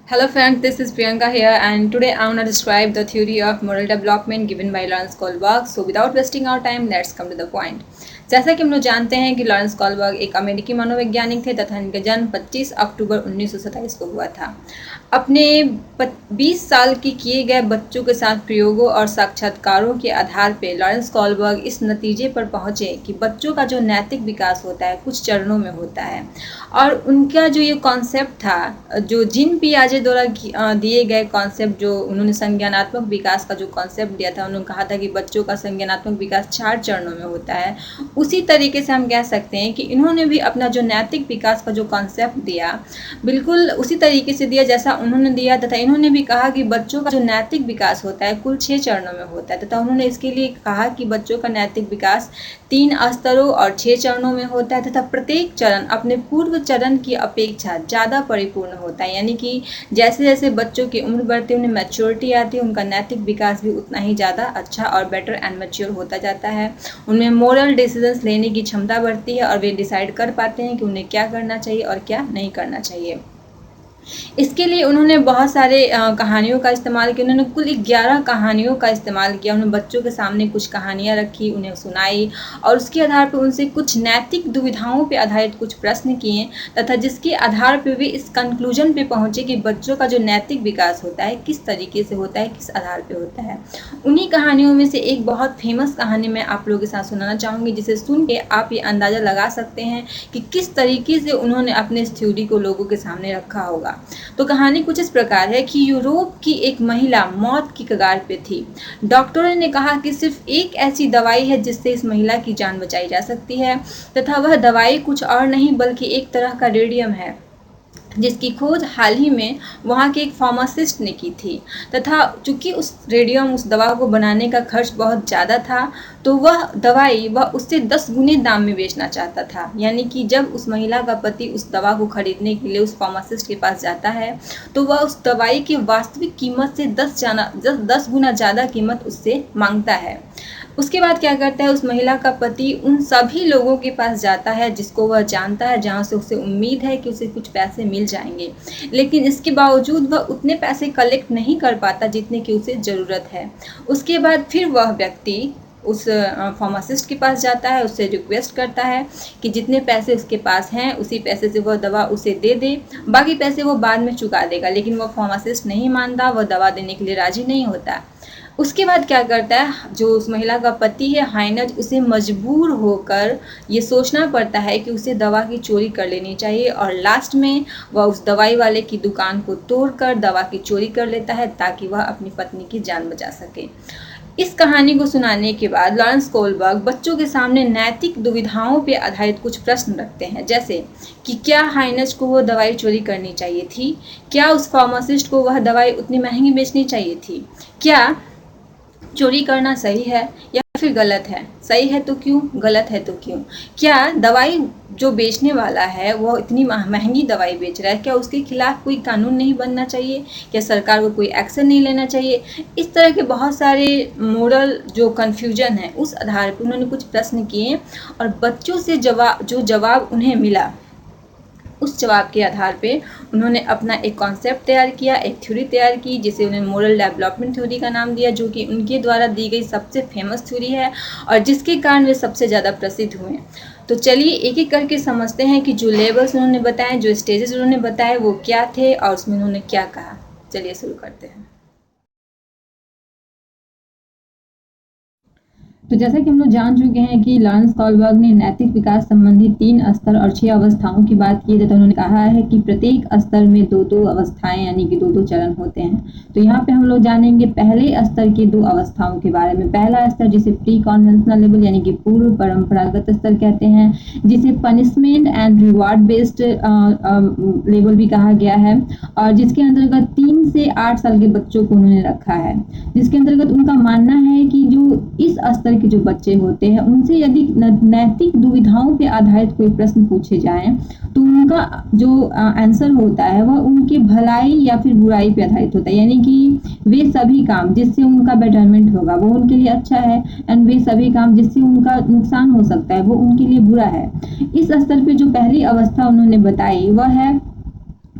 Hello friends, this is Priyanka here and today I want to describe the theory of moral development given by Lawrence Kohlberg. So without wasting our time, let's come to the point. जैसा कि हम लोग जानते हैं कि Lawrence Kohlberg एक अमेरिकी मनोवैज्ञानिक थे तथा इनका जन्म 25 अक्टूबर 1927 को हुआ था। अपने 20 साल के किए गए बच्चों के साथ प्रयोगों और साक्षात्कारों के आधार पर लॉरेंस कॉलबर्ग इस नतीजे पर पहुंचे कि बच्चों का जो नैतिक विकास होता है कुछ चरणों में होता है और उनका जो ये कॉन्सेप्ट था, जो जीन पियाजे द्वारा दिए गए कॉन्सेप्ट, जो उन्होंने संज्ञानात्मक विकास का जो कॉन्सेप्ट दिया था, उन्होंने कहा था कि बच्चों का संज्ञानात्मक विकास 4 चरणों में होता है। उसी तरीके से हम कह सकते हैं कि इन्होंने भी अपना जो नैतिक विकास का जो कॉन्सेप्ट दिया बिल्कुल उसी तरीके से दिया जैसा उन्होंने दिया, तथा इन्होंने भी कहा कि बच्चों का जो नैतिक विकास होता है कुल 6 चरणों में होता है, तथा उन्होंने इसके लिए कहा कि बच्चों का नैतिक विकास 3 स्तरों और 6 चरणों में होता है तथा प्रत्येक चरण अपने पूर्व चरण की अपेक्षा ज़्यादा परिपूर्ण होता है। यानी कि जैसे जैसे बच्चों की उम्र बढ़ती है, उन्हें मैच्योरिटी आती है, उनका नैतिक विकास भी उतना ही ज़्यादा अच्छा और बेटर एंड मैच्योर होता जाता है। उनमें मोरल डिसीजंस लेने की क्षमता बढ़ती है और वे डिसाइड कर पाते हैं कि उन्हें क्या करना चाहिए और क्या नहीं करना चाहिए। इसके लिए उन्होंने बहुत सारे कहानियों का इस्तेमाल किया। उन्होंने कुल 11 कहानियों का इस्तेमाल किया। उन्होंने बच्चों के सामने कुछ कहानियाँ रखी, उन्हें सुनाई और उसके आधार पर उनसे कुछ नैतिक दुविधाओं पर आधारित कुछ प्रश्न किए, तथा जिसके आधार पर वे इस कंक्लूजन पे पहुँचे कि बच्चों का जो नैतिक विकास होता है किस तरीके से होता है, किस आधार पर होता है। उन्हीं कहानियों में से एक बहुत फेमस कहानी मैं आप लोगों के साथ सुनाना चाहूँगी, जिसे सुन के आप ये अंदाज़ा लगा सकते हैं कि किस तरीके से उन्होंने अपने इस थ्योरी को लोगों के सामने रखा होगा। तो कहानी कुछ इस प्रकार है कि यूरोप की एक महिला मौत की कगार पे थी। डॉक्टरों ने कहा कि सिर्फ एक ऐसी दवाई है जिससे इस महिला की जान बचाई जा सकती है, तथा वह दवाई कुछ और नहीं बल्कि एक तरह का रेडियम है जिसकी खोज हाल ही में वहाँ के एक फार्मासिस्ट ने की थी। तथा चूँकि उस दवा को बनाने का खर्च बहुत ज़्यादा था, तो वह दवाई वह उससे 10 गुने दाम में बेचना चाहता था। यानी कि जब उस महिला का पति उस दवा को खरीदने के लिए उस फार्मासिस्ट के पास जाता है, तो वह उस दवाई की वास्तविक कीमत से 10 गुना ज़्यादा कीमत उससे मांगता है। उसके बाद क्या करता है, उस महिला का पति उन सभी लोगों के पास जाता है जिसको वह जानता है, जहाँ से उसे उम्मीद है कि उसे कुछ पैसे मिल जाएंगे, लेकिन इसके बावजूद वह उतने पैसे कलेक्ट नहीं कर पाता जितने की उसे ज़रूरत है। उसके बाद फिर वह व्यक्ति उस फार्मासिस्ट के पास जाता है, उससे रिक्वेस्ट करता है कि जितने पैसे उसके पास हैं उसी पैसे से वह दवा उसे दे दे, बाकी पैसे वो बाद में चुका देगा। लेकिन वह फार्मासिस्ट नहीं मानता, वह दवा देने के लिए राज़ी नहीं होता। उसके बाद क्या करता है, जो उस महिला का पति है हाइनज, उसे मजबूर होकर ये सोचना पड़ता है कि उसे दवा की चोरी कर लेनी चाहिए, और लास्ट में वह उस दवाई वाले की दुकान को तोड़कर दवा की चोरी कर लेता है ताकि वह अपनी पत्नी की जान बचा सके। इस कहानी को सुनाने के बाद लॉरेंस कोलबर्ग बच्चों के सामने नैतिक दुविधाओं पर आधारित कुछ प्रश्न रखते हैं, जैसे कि क्या हाइनज को वो दवाई चोरी करनी चाहिए थी, क्या उस फार्मासिस्ट को वह दवाई उतनी महंगी बेचनी चाहिए थी, क्या चोरी करना सही है या फिर गलत है, सही है तो क्यों, गलत है तो क्यों, क्या दवाई जो बेचने वाला है वो इतनी महंगी दवाई बेच रहा है, क्या उसके खिलाफ कोई कानून नहीं बनना चाहिए, क्या सरकार को कोई एक्शन नहीं लेना चाहिए। इस तरह के बहुत सारे मोरल जो कन्फ्यूजन है उस आधार पर उन्होंने कुछ प्रश्न किए और बच्चों से जवाब उन्हें मिला, उस जवाब के आधार पे उन्होंने अपना एक कॉन्सेप्ट तैयार किया, एक थ्योरी तैयार की, जिसे उन्होंने मोरल डेवलपमेंट थ्योरी का नाम दिया, जो कि उनके द्वारा दी गई सबसे फेमस थ्योरी है और जिसके कारण वे सबसे ज़्यादा प्रसिद्ध हुए। तो चलिए एक एक करके समझते हैं कि जो लेवल्स उन्होंने बताए, जो स्टेजेस उन्होंने बताए वो क्या थे और उसमें उन्होंने क्या कहा। चलिए शुरू करते हैं। तो जैसा कि हम लोग जान चुके हैं कि लॉरेंस कॉलबर्ग ने नैतिक विकास संबंधी 3 स्तर और 6 अवस्थाओं की बात की है, तो उन्होंने कहा है कि प्रत्येक स्तर में 2-2 अवस्थाएं यानी कि 2-2 चरण होते हैं। तो यहाँ पे हम लोग जानेंगे पहले स्तर की 2 अवस्थाओं के बारे में। पहला स्तर जिसे प्री कॉन्वेंशनल लेवल यानी कि पूर्व परंपरागत स्तर कहते हैं, जिसे punishment and reward based level भी कहा गया है, और जिसके अंतर्गत 3 से 8 साल के बच्चों को उन्होंने रखा है, जिसके अंतर्गत उनका मानना है कि जो इस स्तर के जो बच्चे होते हैं उनसे यदि नैतिक दुविधाओं पे आधारित कोई प्रश्न पूछे जाएं तो उनका जो आंसर होता है वह उनके भलाई या फिर बुराई पे आधारित होता है। यानी कि वे सभी काम जिससे उनका बेटरमेंट होगा वो उनके लिए अच्छा है, एंड वे सभी काम जिससे उनका नुकसान हो सकता है वो उनके लिए बुरा है। इस स्तर पे जो पहली अवस्था उन्होंने बताई वह है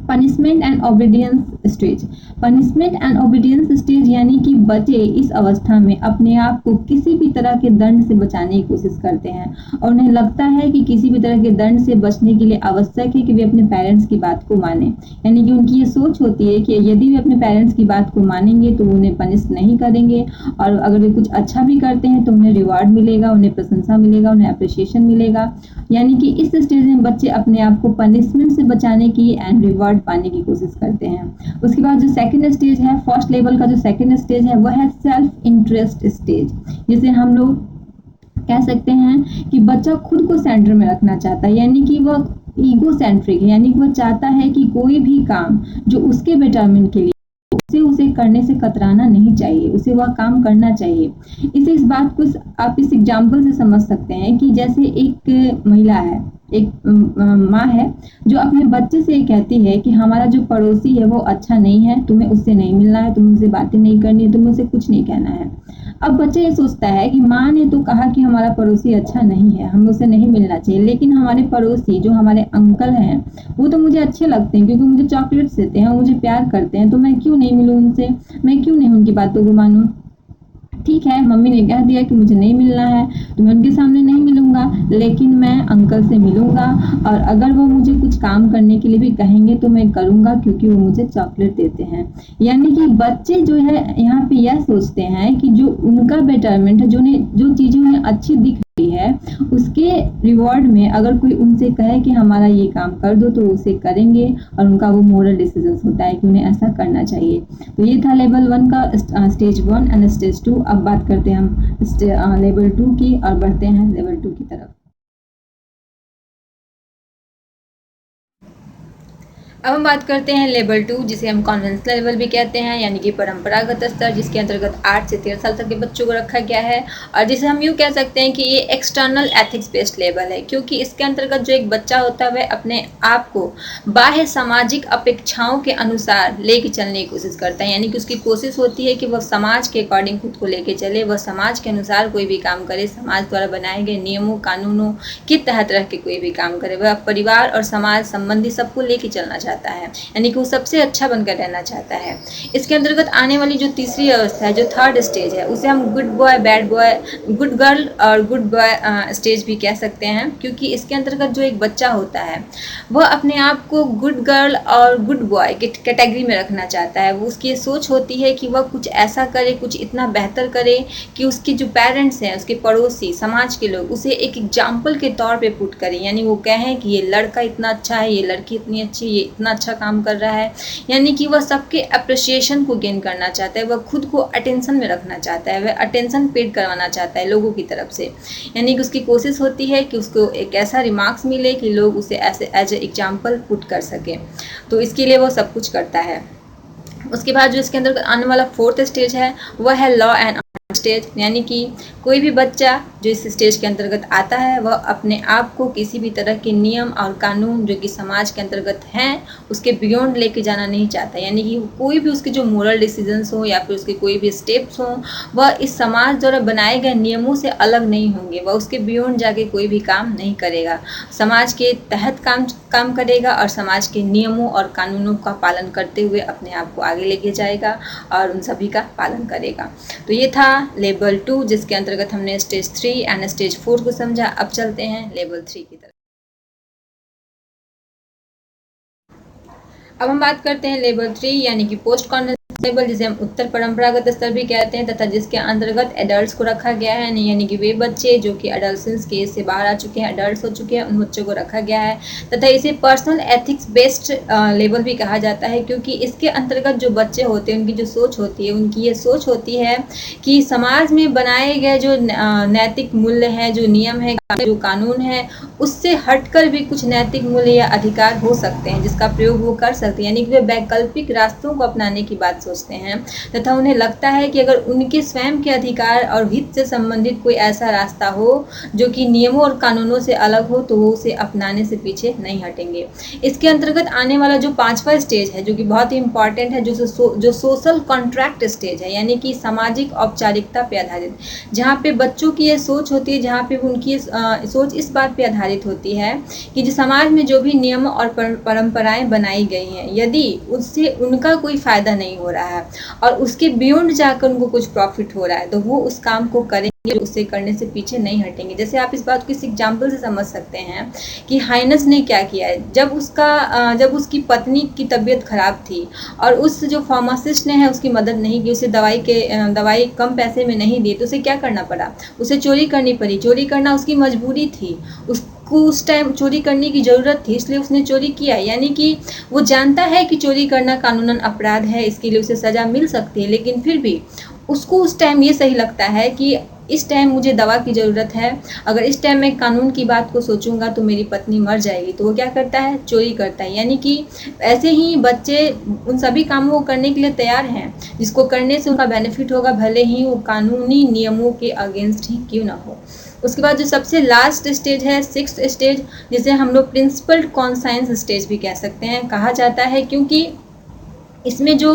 punishment and obedience stage. Punishment and obedience stage यानी कि बच्चे इस अवस्था में अपने आप को किसी भी तरह के दंड से बचाने की कोशिश करते हैं और उन्हें लगता है कि किसी भी तरह के दंड से बचने के लिए आवश्यक है कि वे अपने पेरेंट्स की बात को माने। यानी कि उनकी ये सोच होती है कि यदि वे अपने पेरेंट्स की बात को मानेंगे तो उन्हें पनिश नहीं करेंगे, और अगर वे कुछ अच्छा भी करते हैं तो उन्हें रिवार्ड मिलेगा, उन्हें प्रशंसा मिलेगा, उन्हें अप्रिशिएशन मिलेगा। यानी कि इस स्टेज में बच्चे अपने आप को पनिशमेंट से बचाने की एंड रिवार्ड पाने की कोशिश करते हैं। उसके बाद जो सेकंड स्टेज है, फर्स्ट लेवल का जो सेकंड स्टेज है वह है सेल्फ इंटरेस्ट स्टेज, जिसे हम लोग कह सकते हैं कि बच्चा खुद को सेंटर में रखना चाहता है। यानी कि वह ईगो सेंट्रिक है, यानी कि वह चाहता है कि कोई भी काम जो उसके बेटरमेंट के लिए उसे करने से कतराना नहीं चाहिए, उसे वह काम करना चाहिए। इस बात को आप इस एग्जाम्पल से समझ सकते हैं कि जैसे एक महिला है, एक माँ है जो अपने बच्चे से कहती है कि हमारा जो पड़ोसी है वो अच्छा नहीं है, तुम्हें उससे नहीं मिलना है, तुम्हें उससे बातें नहीं करनी है, तुम्हें उसे कुछ नहीं कहना है। अब बच्चा ये सोचता है कि माँ ने तो कहा कि हमारा पड़ोसी अच्छा नहीं है, हमें उसे नहीं मिलना चाहिए, लेकिन हमारे पड़ोसी जो हमारे अंकल हैं वो तो मुझे अच्छे लगते हैं क्योंकि मुझे चॉकलेट्स देते हैं, मुझे प्यार करते हैं, तो मैं क्यों नहीं मिलूँ उनसे, मैं क्यों नहीं उनकी बातों को मानूँ। ठीक है, मम्मी ने कह दिया कि मुझे नहीं मिलना है तो मैं उनके सामने नहीं मिलूंगा, लेकिन मैं अंकल से मिलूंगा, और अगर वो मुझे कुछ काम करने के लिए भी कहेंगे तो मैं करूंगा क्योंकि वो मुझे चॉकलेट देते हैं। यानी कि बच्चे जो है यहाँ पे यह सोचते हैं कि जो उनका बेटरमेंट है, जो चीज़ें उन्हें अच्छी दिख रही है, उसके रिवॉर्ड में अगर कोई उनसे कहे कि हमारा ये काम कर दो तो उसे करेंगे, और उनका वो मोरल डिसीजन होता है कि उन्हें ऐसा करना चाहिए। तो ये था लेवल 1 का स्टेज 1 एंड स्टेज 2। अब बात करते हैं हम लेवल 2 की और बढ़ते हैं लेवल 2 की तरफ। अब हम बात करते हैं लेवल 2, जिसे हम कॉन्वेंशनल लेवल भी कहते हैं, यानी कि परंपरागत स्तर, जिसके अंतर्गत 8 से 13 साल तक के बच्चों को रखा गया है, और जिसे हम यूँ कह सकते हैं कि ये एक्सटर्नल एथिक्स बेस्ड लेवल है, क्योंकि इसके अंतर्गत जो एक बच्चा होता है वह अपने आप को बाह्य सामाजिक अपेक्षाओं के अनुसार लेके चलने की कोशिश करता है। यानी कि उसकी कोशिश होती है कि वह समाज के अकॉर्डिंग खुद को लेके चले, वह समाज के अनुसार कोई भी काम करे, समाज द्वारा बनाए गए नियमों कानूनों के तहत रह के कोई भी काम करे, वह परिवार और समाज संबंधी सबको लेके चलना चाहता है, यानी कि वो सबसे अच्छा बनकर रहना चाहता है। इसके अंतर्गत आने वाली जो तीसरी अवस्था है, जो थर्ड स्टेज है, उसे हम good boy, bad boy, good girl और गुड बॉय स्टेज भी कह सकते हैं, क्योंकि इसके अंतर्गत जो एक बच्चा होता है वह अपने आप को गुड गर्ल और गुड बॉय के कैटेगरी में रखना चाहता है। वो उसकी सोच होती है कि वह कुछ ऐसा करे, कुछ इतना बेहतर करे कि उसके जो पेरेंट्स हैं, उसके पड़ोसी, समाज के लोग उसे एक एग्जाम्पल के तौर पे पुट करें, यानी वो कहें कि ये लड़का इतना अच्छा है, ये लड़की इतनी अच्छी है, ये इतना अच्छा काम कर रहा है। यानी कि वह सबके अप्रिसिएशन को गेन करना चाहता है, वह खुद को अटेंशन में रखना चाहता है, वह अटेंशन पेड करवाना चाहता है लोगों की तरफ से। यानी कि उसकी कोशिश होती है कि उसको एक ऐसा रिमार्क्स मिले कि लोग उसे ऐसे एज ए एग्जाम्पल पुट कर सकें, तो इसके लिए वो सब कुछ करता है। उसके बाद जो इसके अंदर आने वाला फोर्थ स्टेज है वह है लॉ एंड स्टेज, यानी कि कोई भी बच्चा जो इस स्टेज के अंतर्गत आता है वह अपने आप को किसी भी तरह के नियम और कानून जो कि समाज के अंतर्गत हैं उसके बियॉन्ड लेके जाना नहीं चाहता। यानी कि कोई भी उसके जो मोरल डिसीजंस हो या फिर उसके कोई भी स्टेप्स हों वह इस समाज द्वारा बनाए गए नियमों से अलग नहीं होंगे, वह उसके बियॉन्ड जाके कोई भी काम नहीं करेगा, समाज के तहत काम करेगा और समाज के नियमों और कानूनों का पालन करते हुए अपने आप को आगे लेके जाएगा और उन सभी का पालन करेगा। तो ये था लेवल 2, जिसके अंतर्गत हमने स्टेज 3 एंड स्टेज 4 को समझा। अब चलते हैं लेवल 3 की तरफ। अब हम बात करते हैं लेवल 3 यानी कि पोस्ट कॉन्वेंशनल लेवल, जिसे हम उत्तर परंपरागत स्तर भी कहते हैं, तथा जिसके अंतर्गत एडल्ट्स को रखा गया है, यानी कि वे बच्चे जो कि एडल्सेंस केस से बाहर आ चुके हैं, एडल्ट्स हो चुके हैं, उन बच्चों को रखा गया है। तथा इसे पर्सनल एथिक्स बेस्ड लेवल भी कहा जाता है, क्योंकि इसके अंतर्गत जो बच्चे होते हैं उनकी जो सोच होती है, उनकी ये सोच होती है कि समाज में बनाए गए जो नैतिक मूल्य हैं, जो नियम है, जो कानून है, उससे हटकर भी कुछ नैतिक मूल्य या अधिकार हो सकते हैं जिसका प्रयोग वो कर सकते हैं। यानी कि वे वैकल्पिक रास्तों को अपनाने की बात सोचते हैं, तथा उन्हें लगता है कि अगर उनके स्वयं के अधिकार और हित से संबंधित कोई ऐसा रास्ता हो जो कि नियमों और कानूनों से अलग हो तो वो उसे अपनाने से पीछे नहीं हटेंगे। इसके अंतर्गत आने वाला जो 5वां स्टेज है, जो कि बहुत ही इंपॉर्टेंट है, जो सोशल कॉन्ट्रैक्ट स्टेज है, यानी कि सामाजिक औपचारिकता पे आधारित, जहाँ पे बच्चों की ये सोच होती है, जहाँ पे उनकी सोच इस बात पे आधारित होती है कि जो समाज में जो भी नियम और परंपराएं बनाई गई हैं, यदि उससे उनका कोई फ़ायदा नहीं हो रहा है और उसके बियॉन्ड जाकर उनको कुछ प्रॉफिट हो रहा है, तो वो उस काम को करेंगे, उसे करने से पीछे नहीं हटेंगे। जैसे आप इस बात को इस एग्जाम्पल से समझ सकते हैं कि हाइनस ने क्या किया है। जब उसकी पत्नी की तबीयत खराब थी और उस जो फार्मासिस्ट ने है उसकी मदद नहीं की, उसे दवाई कम पैसे में नहीं दी, तो उसे क्या करना पड़ा, उसे चोरी करनी पड़ी। चोरी करना उसकी मजबूरी थी, उसको उस टाइम चोरी करने की ज़रूरत थी, इसलिए उसने चोरी किया। यानी कि वो जानता है कि चोरी करना कानूनन अपराध है, इसके लिए उसे सज़ा मिल सकती है, लेकिन फिर भी उसको उस टाइम ये सही लगता है कि इस टाइम मुझे दवा की ज़रूरत है, अगर इस टाइम मैं कानून की बात को सोचूंगा तो मेरी पत्नी मर जाएगी, तो वो क्या करता है, चोरी करता है। यानी कि ऐसे ही बच्चे उन सभी कामों को करने के लिए तैयार हैं जिसको करने से उनका बेनिफिट होगा, भले ही वो कानूनी नियमों के अगेंस्ट ही क्यों ना हो। उसके बाद जो सबसे लास्ट स्टेज है, 6th स्टेज, जिसे हम लोग प्रिंसिपल्ड कॉन्साइंस स्टेज भी कह सकते हैं, कहा जाता है, क्योंकि इसमें जो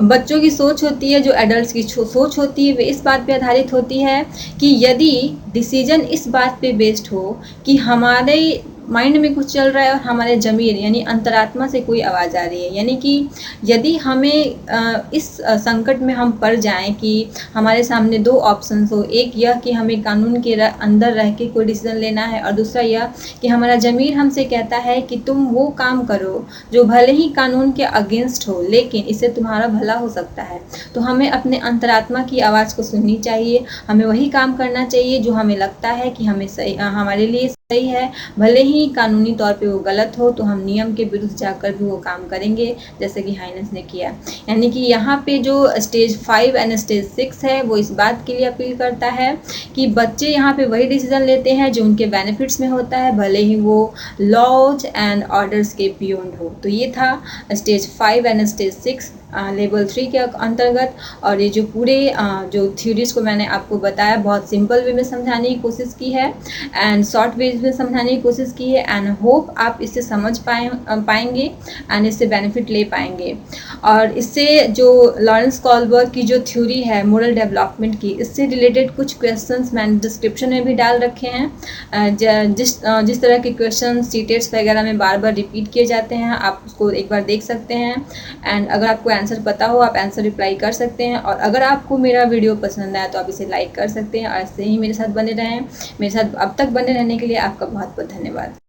बच्चों की सोच होती है, जो एडल्ट्स की सोच होती है, वे इस बात पे आधारित होती है कि यदि डिसीजन इस बात पे बेस्ड हो कि हमारे माइंड में कुछ चल रहा है और हमारे ज़मीर यानी अंतरात्मा से कोई आवाज़ आ रही है, यानी कि यदि हमें इस संकट में हम पड़ जाएं कि हमारे सामने 2 ऑप्शंस हो, एक यह कि हमें कानून के अंदर रह के कोई डिसीजन लेना है, और दूसरा यह कि हमारा ज़मीर हमसे कहता है कि तुम वो काम करो जो भले ही कानून के अगेंस्ट हो, लेकिन इससे तुम्हारा भला हो सकता है। तो हमें अपने अंतरात्मा की आवाज़ को सुननी चाहिए, हमें वही काम करना चाहिए जो हमें लगता है कि हमें सही, हमारे लिए सही है, भले ही कानूनी तौर पे वो गलत हो, तो हम नियम के विरुद्ध जाकर भी वो काम करेंगे, जैसे कि हाइनेस ने किया। यानी कि यहाँ पे जो स्टेज 5 एंड स्टेज 6 है, वो इस बात के लिए अपील करता है कि बच्चे यहाँ पे वही डिसीजन लेते हैं जो उनके बेनिफिट्स में होता है, भले ही वो लॉज एंड ऑर्डर्स के बियॉन्ड हो। तो ये था स्टेज 5 एंड स्टेज 6 लेवल 3 के अंतर्गत। और ये जो पूरे जो थ्योरीज को मैंने आपको बताया, बहुत सिंपल वे में समझाने की कोशिश की है एंड शॉर्ट वे में समझाने की कोशिश की है, एंड होप आप इससे समझ पाएंगे एंड इससे बेनिफिट ले पाएंगे। और इससे जो लॉरेंस कॉलबर्ग की जो थ्योरी है मोरल डेवलपमेंट की, इससे रिलेटेड कुछ क्वेश्चंस मैंने डिस्क्रिप्शन में भी डाल रखे हैं। जिस तरह के क्वेश्चन सीटेट्स वगैरह में बार बार रिपीट किए जाते हैं, आप उसको एक बार देख सकते हैं, एंड अगर आपको आंसर पता हो आप आंसर रिप्लाई कर सकते हैं। और अगर आपको मेरा वीडियो पसंद आया तो आप इसे लाइक कर सकते हैं, और ऐसे ही मेरे साथ बने रहें। मेरे साथ अब तक बने रहने के लिए आपका बहुत बहुत धन्यवाद।